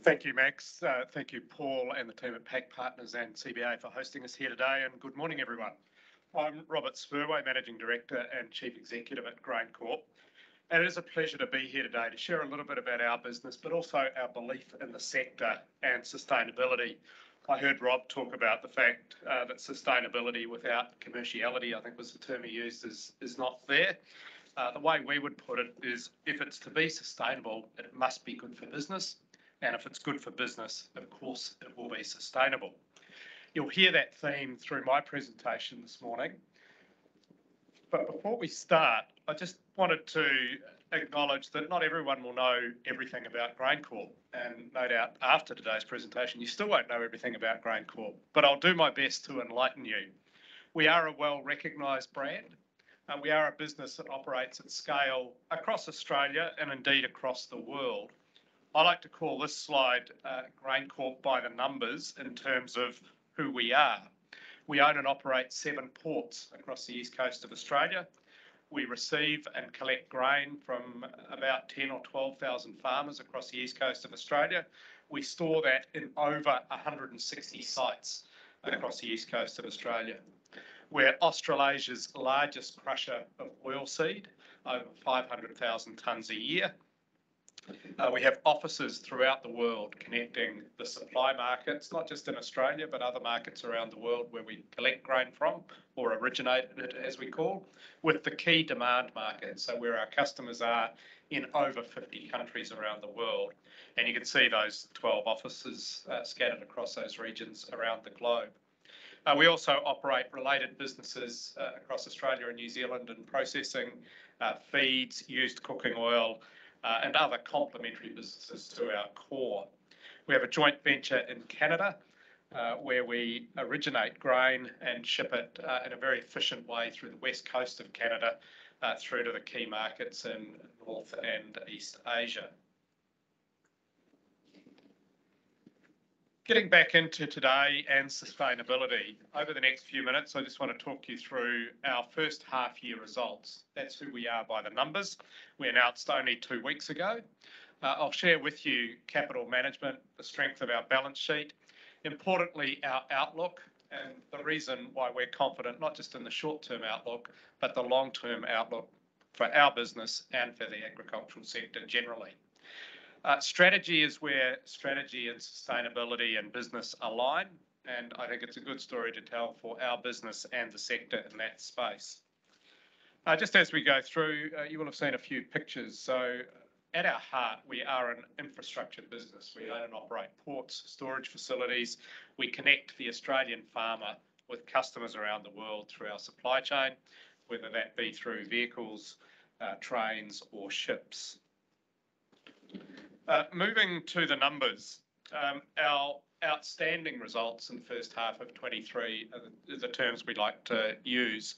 Thank you, Max. Thank you, Paul, and the team at PAC Partners and CBA for hosting us here today, and good morning, everyone. I'm Robert Spurway, Managing Director and Chief Executive at GrainCorp, and it is a pleasure to be here today to share a little bit about our business, but also our belief in the sector and sustainability. I heard Rob talk about the fact that sustainability without commerciality, I think was the term he used, is not there. The way we would put it is, if it's to be sustainable, it must be good for business. And if it's good for business, of course, it will be sustainable. You'll hear that theme through my presentation this morning. But before we start, I just wanted to acknowledge that not everyone will know everything about GrainCorp. And no doubt after today's presentation, you still won't know everything about GrainCorp, but I'll do my best to enlighten you. We are a well-recognised brand. And we are a business that operates at scale across Australia and indeed across the world. I like to call this slide GrainCorp by the numbers in terms of who we are. We own and operate 7 ports across the east coast of Australia. We receive and collect grain from about 10 or 12,000 farmers across the east coast of Australia. We store that in over 160 sites across the east coast of Australia. We're Australasia's largest crusher of oilseed, over 500,000 tonnes a year. We have offices throughout the world connecting the supply markets, not just in Australia, but other markets around the world where we collect grain from, or originate it, as we call, with the key demand markets, so where our customers are in over 50 countries around the world. And you can see those 12 offices scattered across those regions around the globe. We also operate related businesses across Australia and New Zealand in processing, feeds, used cooking oil, and other complementary businesses to our core. We have a joint venture in Canada where we originate grain and ship it in a very efficient way through the west coast of Canada through to the key markets in North and East Asia. Getting back into today and sustainability, over the next few minutes, I just want to talk you through our first half year results. That's who we are by the numbers. We announced only 2 weeks ago. I'll share with you capital management, the strength of our balance sheet, importantly, our outlook, and the reason why we're confident, not just in the short-term outlook, but the long-term outlook for our business and for the agricultural sector generally. Strategy is where strategy and sustainability and business align, and I think it's a good story to tell for our business and the sector in that space. Just as we go through, you will have seen a few pictures. So at our heart, we are an infrastructure business. We own and operate ports, storage facilities. We connect the Australian farmer with customers around the world through our supply chain, whether that be through vehicles, trains or ships. Moving to the numbers, our outstanding results in the first half of 23 are the terms we like to use.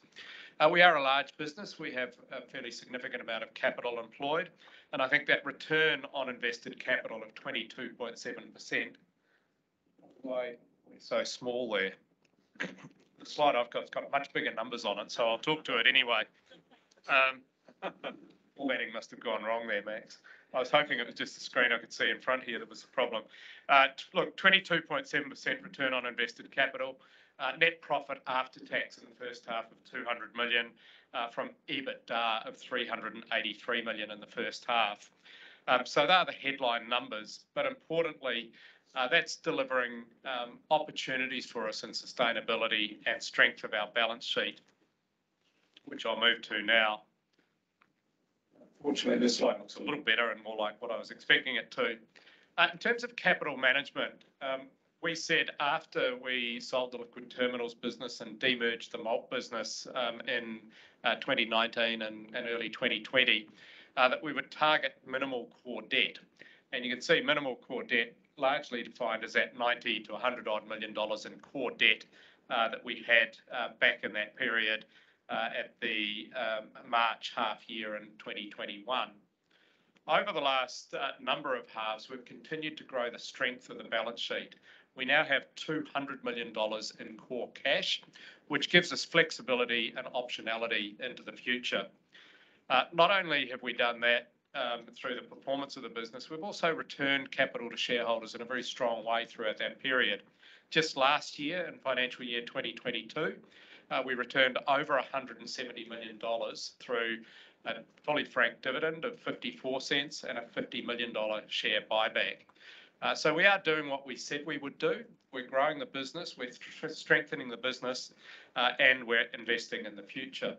We are a large business. We have a fairly significant amount of capital employed, and I think that return on invested capital of 22.7%. Why we're so small there? The slide I've got's got much bigger numbers on it, so I'll talk to it anyway. Formatting must have gone wrong there, Max. I was hoping it was just the screen I could see in front here that was the problem. Look, 22.7% return on invested capital, net profit after tax in the first half of 200 million, from EBITDA of 383 million in the first half. So they are the headline numbers, but importantly, that's delivering opportunities for us in sustainability and strength of our balance sheet, which I'll move to now. Fortunately, this slide looks a little better and more like what I was expecting it to. In terms of capital management, we said after we sold the liquid terminals business and demerged the malt business in 2019 and early 2020, that we would target minimal core debt. And you can see minimal core debt largely defined as that 90 to 100 odd million dollars in core debt that we had back in that period at the March half year in 2021. Over the last number of halves, we've continued to grow the strength of the balance sheet. We now have $200 million in core cash, which gives us flexibility and optionality into the future. Not only have we done that, through the performance of the business, we've also returned capital to shareholders in a very strong way throughout that period. Just last year, in financial year 2022, we returned over $170 million through a fully franked dividend of 54 cents and a $50 million share buyback. So we are doing what we said we would do. We're growing the business, we're strengthening the business, and we're investing in the future.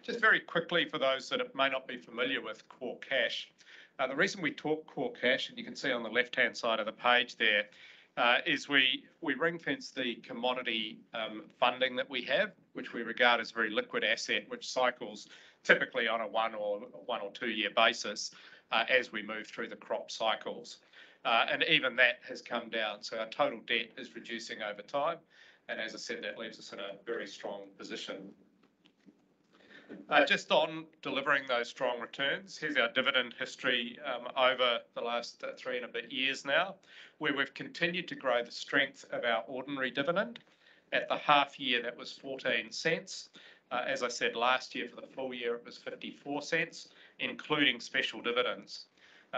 Just very quickly, for those that may not be familiar with core cash, the reason we talk core cash, and you can see on the left-hand side of the page there, is we ring-fence the commodity funding that we have, which we regard as a very liquid asset, which cycles typically on a one or 2 year basis as we move through the crop cycles. And even that has come down, so our total debt is reducing over time, and as I said, that leaves us in a very strong position. Just on delivering those strong returns, here's our dividend history over the last 3 and a bit years now, where we've continued to grow the strength of our ordinary dividend. At the half year, that was 14 cents. As I said, last year for the full year, it was 54 cents, including special dividends.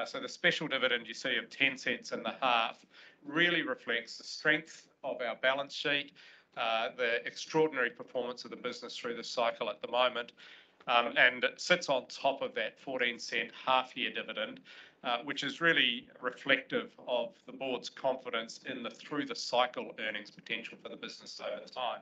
So the special dividend you see of 10 cents in the half really reflects the strength of our balance sheet, the extraordinary performance of the business through the cycle at the moment, and it sits on top of that 14-cent half-year dividend, which is really reflective of the board's confidence in the through-the-cycle earnings potential for the business over time.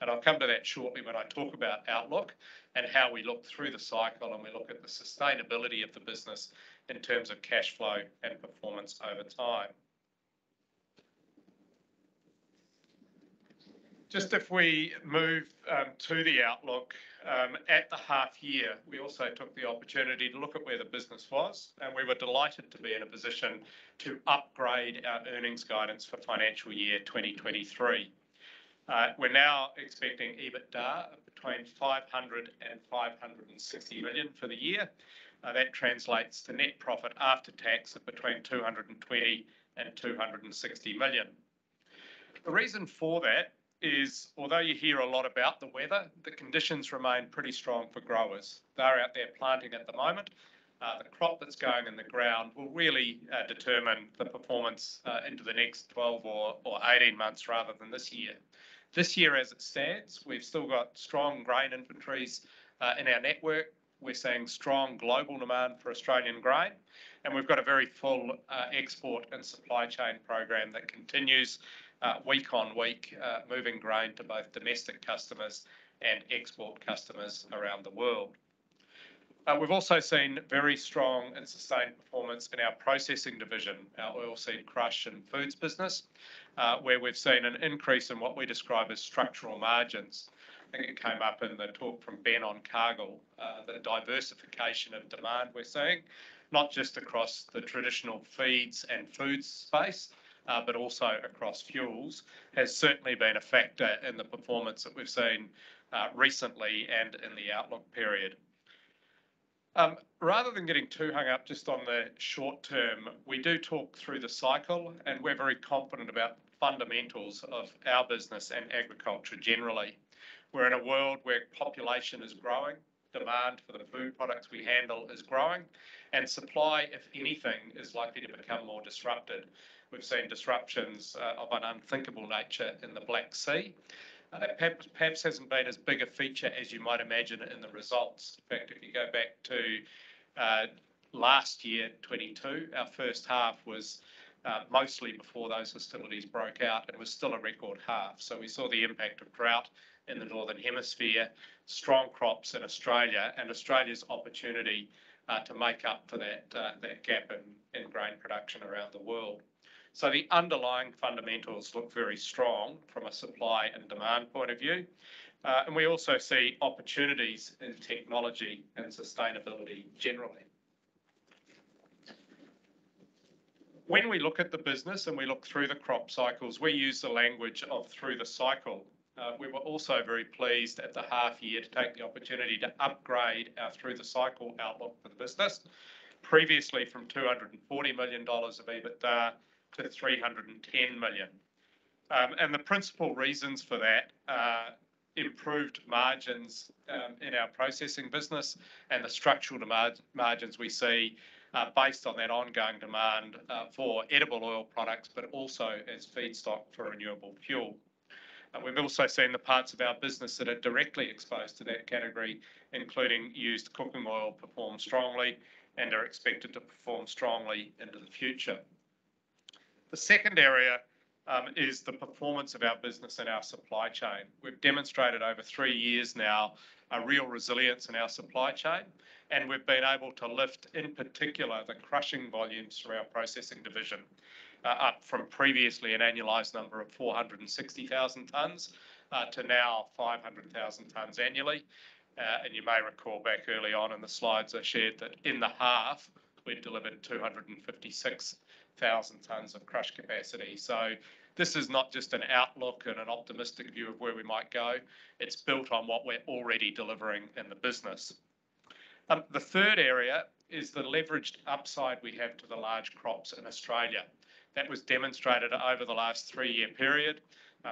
And I'll come to that shortly when I talk about outlook and how we look through the cycle and we look at the sustainability of the business in terms of cash flow and performance over time. Just if we move to the outlook, at the half year, we also took the opportunity to look at where the business was, and we were delighted to be in a position to upgrade our earnings guidance for financial year 2023. We're now expecting EBITDA of between 500 and 560 million for the year. That translates to net profit after tax of between 220 and 260 million. The reason for that is, although you hear a lot about the weather, the conditions remain pretty strong for growers. They're out there planting at the moment. The crop that's going in the ground will really determine the performance into the next 12 or 18 months rather than this year. This year, as it stands, we've still got strong grain inventories in our network. We're seeing strong global demand for Australian grain, and we've got a very full export and supply chain program that continues week on week, moving grain to both domestic customers and export customers around the world. We've also seen very strong and sustained performance in our processing division, our oilseed crush and foods business, where we've seen an increase in what we describe as structural margins. I think it came up in the talk from Ben on Cargill, the diversification of demand we're seeing, not just across the traditional feeds and foods space, but also across fuels, has certainly been a factor in the performance that we've seen recently and in the outlook period. Rather than getting too hung up just on the short term, we do talk through the cycle, and we're very confident about fundamentals of our business and agriculture generally. We're in a world where population is growing, demand for the food products we handle is growing, and supply, if anything, is likely to become more disrupted. We've seen disruptions of an unthinkable nature in the Black Sea. That perhaps hasn't been as big a feature as you might imagine in the results. In fact, if you go back to last year, 22, our first half was mostly before those hostilities broke out, and was still a record half. So we saw the impact of drought in the Northern Hemisphere, strong crops in Australia, and Australia's opportunity to make up for that gap in grain production around the world. So the underlying fundamentals look very strong from a supply and demand point of view. And we also see opportunities in technology and sustainability generally. When we look at the business and we look through the crop cycles, we use the language of through the cycle. We were also very pleased at the half year to take the opportunity to upgrade our through the cycle outlook for the business, previously from $240 million of EBITDA to 310 million. And the principal reasons for that improved margins in our processing business and the structural margins we see based on that ongoing demand for edible oil products, but also as feedstock for renewable fuel. We've also seen the parts of our business that are directly exposed to that category, including used cooking oil, perform strongly and are expected to perform strongly into the future. The second area is the performance of our business and our supply chain. We've demonstrated over 3 years now a real resilience in our supply chain, and we've been able to lift, in particular, the crushing volumes through our processing division, up from previously an annualised number of 460,000 tonnes to now 500,000 tonnes annually. And you may recall back early on in the slides I shared that in the half, we delivered 256,000 tonnes of crush capacity. So this is not just an outlook and an optimistic view of where we might go. It's built on what we're already delivering in the business. The third area is the leveraged upside we have to the large crops in Australia. That was demonstrated over the last 3-year period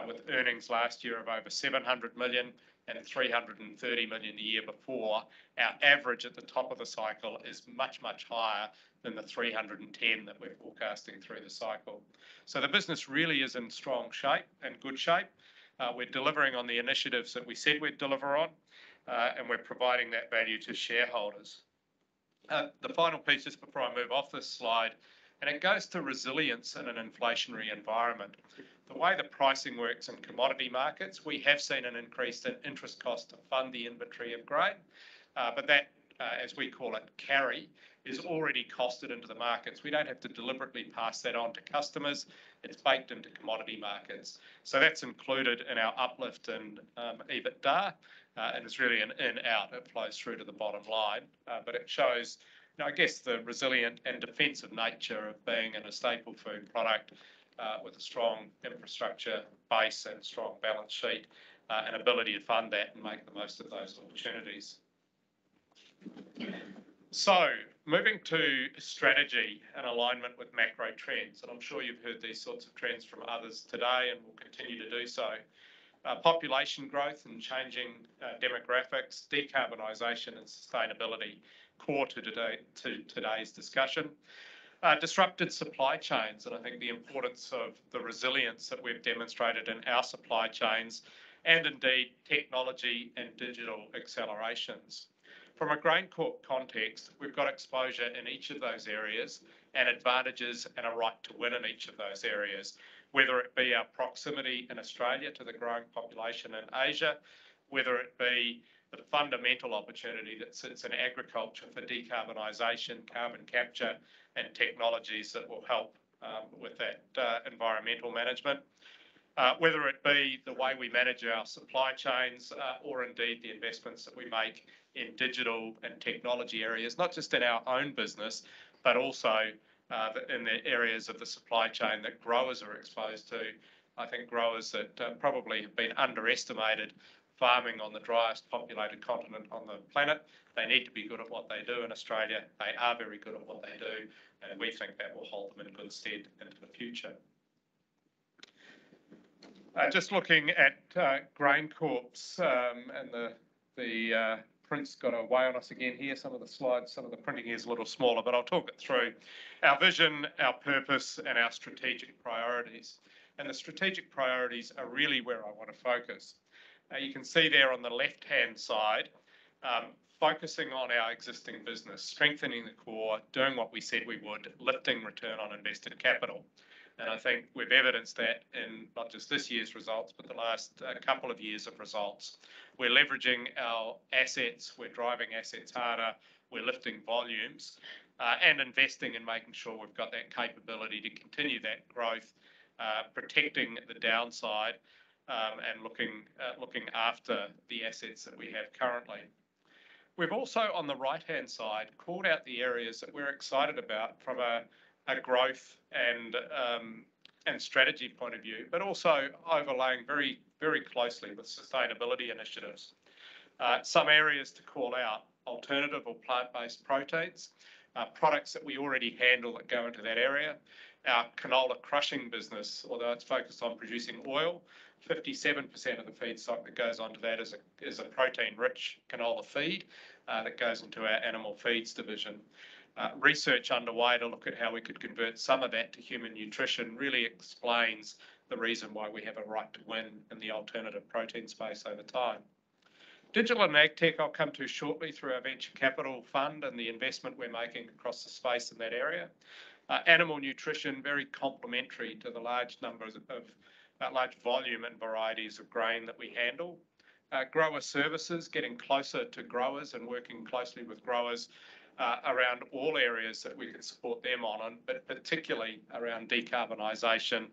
with earnings last year of over 700 million and 330 million the year before. Our average at the top of the cycle is much, much higher than the 310 that we're forecasting through the cycle. So the business really is in strong shape and good shape. We're delivering on the initiatives that we said we'd deliver on, and we're providing that value to shareholders. The final piece, just before I move off this slide, and it goes to resilience in an inflationary environment. The way the pricing works in commodity markets, we have seen an increase in interest cost to fund the inventory of grain, but that, as we call it, carry, is already costed into the markets. We don't have to deliberately pass that on to customers. It's baked into commodity markets. So that's included in our uplift in EBITDA, and it's really an in-out. It flows through to the bottom line, but it shows, I guess, the resilient and defensive nature of being in a staple food product with a strong infrastructure base and strong balance sheet and ability to fund that and make the most of those opportunities. So, moving to strategy and alignment with macro trends, and I'm sure you've heard these sorts of trends from others today and will continue to do so. Population growth and changing demographics, decarbonisation and sustainability, core to today's discussion. Disrupted supply chains, and I think the importance of the resilience that we've demonstrated in our supply chains, and indeed technology and digital accelerations. From a GrainCorp context, we've got exposure in each of those areas and advantages and a right to win in each of those areas, whether it be our proximity in Australia to the growing population in Asia, whether it be the fundamental opportunity that sits in agriculture for decarbonisation, carbon capture and technologies that will help with that environmental management, whether it be the way we manage our supply chains or indeed the investments that we make in digital and technology areas, not just in our own business, but also in the areas of the supply chain that growers are exposed to. I think growers that probably have been underestimated farming on the driest populated continent on the planet. They need to be good at what they do in Australia. They are very good at what they do, and we think that will hold them in good stead into the future. Just looking at GrainCorp's, and the print's got away on us again here. Some of the slides, some of the printing here is a little smaller, but I'll talk it through. Our vision, our purpose, and our strategic priorities. And the strategic priorities are really where I want to focus. You can see there on the left-hand side, focusing on our existing business, strengthening the core, doing what we said we would, lifting return on invested capital. And I think we've evidenced that in not just this year's results, but the last couple of years of results. We're leveraging our assets, we're driving assets harder, we're lifting volumes, and investing in making sure we've got that capability to continue that growth, protecting the downside, and looking after the assets that we have currently. We've also, on the right-hand side, called out the areas that we're excited about from a growth and strategy point of view, but also overlaying very, very closely with sustainability initiatives. Some areas to call out: alternative or plant-based proteins, products that we already handle that go into that area, Our canola crushing business, although it's focused on producing oil, 57% of the feedstock that goes onto that is a protein-rich canola feed that goes into our animal feeds division. Research underway to look at how we could convert some of that to human nutrition really explains the reason why we have a right to win in the alternative protein space over time. Digital and AgTech I'll come to shortly through our venture capital fund and the investment we're making across the space in that area. Animal nutrition, very complementary to the large numbers of large volume and varieties of grain that we handle. Grower services, getting closer to growers and working closely with growers around all areas that we can support them on, but particularly around decarbonisation,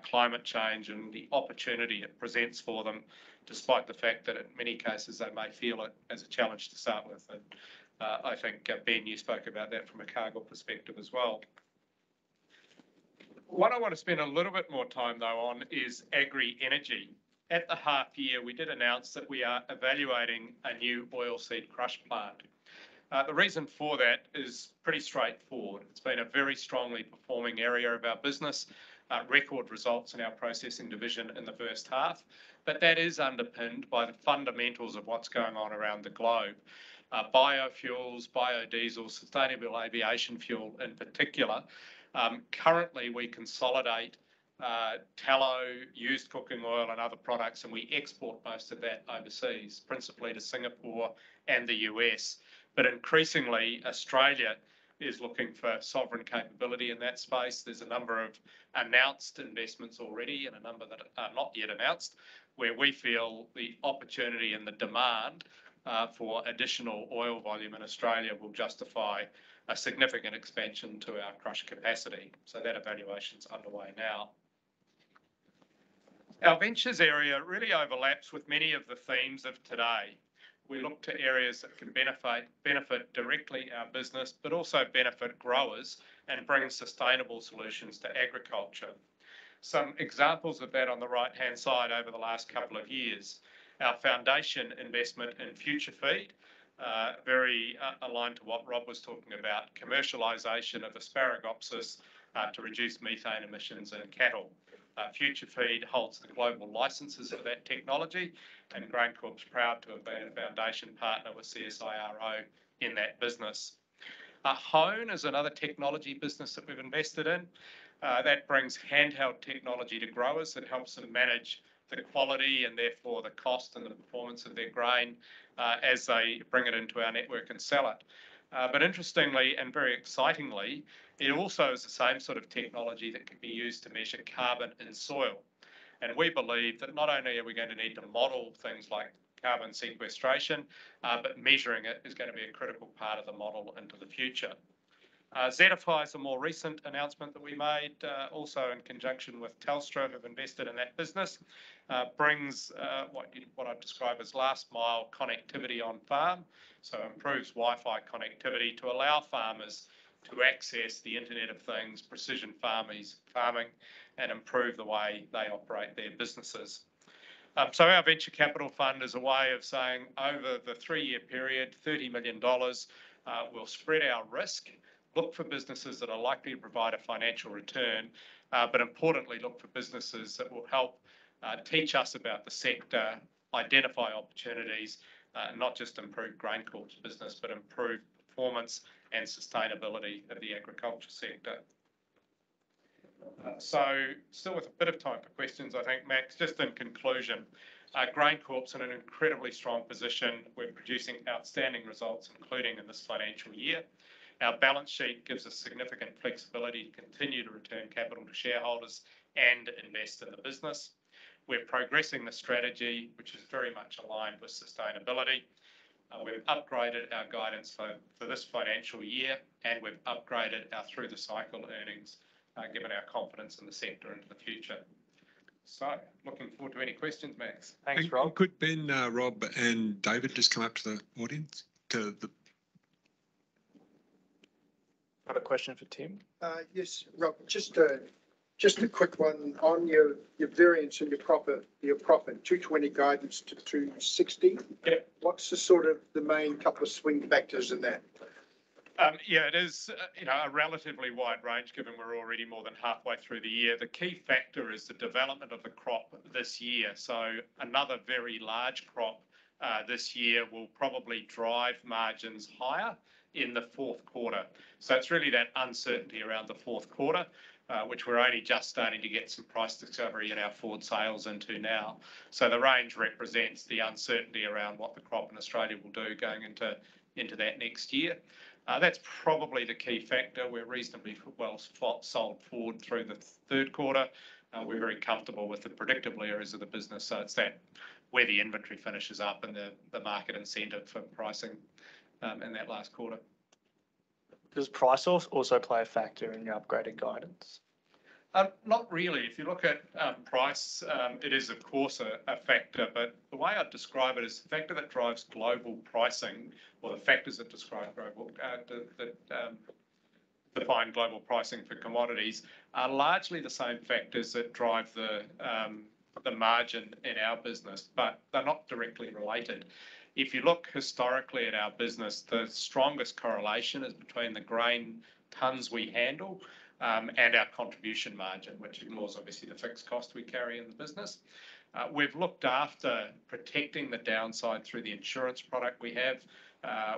climate change and the opportunity it presents for them, despite the fact that in many cases they may feel it as a challenge to start with. And I think, Ben, you spoke about that from a cargo perspective as well. What I want to spend a little bit more time, though, on is agri-energy. At the half year, we did announce that we are evaluating a new oilseed crush plant. The reason for that is pretty straightforward. It's been a very strongly performing area of our business, record results in our processing division in the first half, but that is underpinned by the fundamentals of what's going on around the globe. Biofuels, biodiesel, sustainable aviation fuel in particular. Currently, we consolidate tallow, used cooking oil and other products, and we export most of that overseas, principally to Singapore and the US. But increasingly, Australia is looking for sovereign capability in that space. There's a number of announced investments already and a number that are not yet announced, where we feel the opportunity and the demand for additional oil volume in Australia will justify a significant expansion to our crush capacity. So that evaluation's underway now. Our ventures area really overlaps with many of the themes of today. We look to areas that can benefit directly our business, but also benefit growers and bring sustainable solutions to agriculture. Some examples of that on the right-hand side over the last couple of years. Our foundation investment in Future Feed, very aligned to what Rob was talking about, commercialisation of Asparagopsis to reduce methane emissions in cattle. Future Feed holds the global licenses for that technology, and GrainCorp's proud to have been a foundation partner with CSIRO in that business. Hone is another technology business that we've invested in. That brings handheld technology to growers that helps them manage the quality and therefore the cost and the performance of their grain as they bring it into our network and sell it. But interestingly and very excitingly, it also is the same sort of technology that can be used to measure carbon in soil. And we believe that not only are we going to need to model things like carbon sequestration, but measuring it is going to be a critical part of the model into the future. Zetify is a more recent announcement that we made, also in conjunction with Telstra, who've invested in that business, brings what I'd describe as last mile connectivity on farm, so improves Wi-Fi connectivity to allow farmers to access the Internet of Things, precision farming, and improve the way they operate their businesses. So our venture capital fund is a way of saying over the 3-year period, $30 million, we'll spread our risk, look for businesses that are likely to provide a financial return, but importantly, look for businesses that will help teach us about the sector, identify opportunities, and not just improve GrainCorp's business, but improve performance and sustainability of the agriculture sector. So still with a bit of time for questions, I think, Max, just in conclusion, GrainCorp's in an incredibly strong position. We're producing outstanding results, including in this financial year. Our balance sheet gives us significant flexibility to continue to return capital to shareholders and invest in the business. We're progressing the strategy, which is very much aligned with sustainability. We've upgraded our guidance for this financial year, and we've upgraded our through-the-cycle earnings, given our confidence in the sector into the future. So, looking forward to any questions, Max. Thanks, Rob. Could Ben, Rob and David just come up to the audience? Got a question for Tim? Yes, Rob, just a quick one on your variance in your profit, 220 guidance to 260. Yep. What's the sort of the main couple of swing factors in that? Yeah, it is, a relatively wide range given we're already more than halfway through the year. The key factor is the development of the crop this year. So another very large crop this year will probably drive margins higher in the fourth quarter. So it's really that uncertainty around the fourth quarter, which we're only just starting to get some price discovery in our forward sales into now. So the range represents the uncertainty around what the crop in Australia will do going into that next year. That's probably the key factor. We're reasonably well sold forward through the third quarter. We're very comfortable with the predictable areas of the business. So it's that where the inventory finishes up and the market incentive for pricing in that last quarter. Does price also play a factor in your upgraded guidance? Not really. If you look at price, it is of course a factor, but the way I'd describe it is the factor that drives global pricing, or the factors that describe global, define global pricing for commodities, are largely the same factors that drive the margin in our business, but they're not directly related. If you look historically at our business, the strongest correlation is between the grain tonnes we handle and our contribution margin, which ignores obviously the fixed cost we carry in the business. We've looked after protecting the downside through the insurance product we have.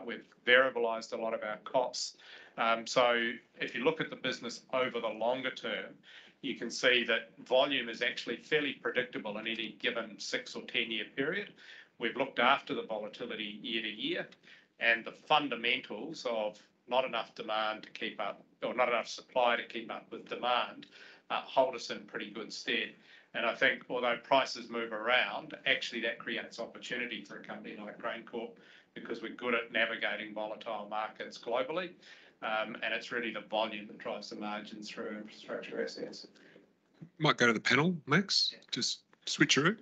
We've variabilised a lot of our costs. So if you look at the business over the longer term, you can see that volume is actually fairly predictable in any given 6 or 10 year period. We've looked after the volatility year to year, and the fundamentals of not enough demand to keep up, or not enough supply to keep up with demand, hold us in pretty good stead. And I think although prices move around, actually that creates opportunity for a company like GrainCorp because we're good at navigating volatile markets globally. And it's really the volume that drives the margins through infrastructure assets. Might go to the panel, Max. Just switcheroo.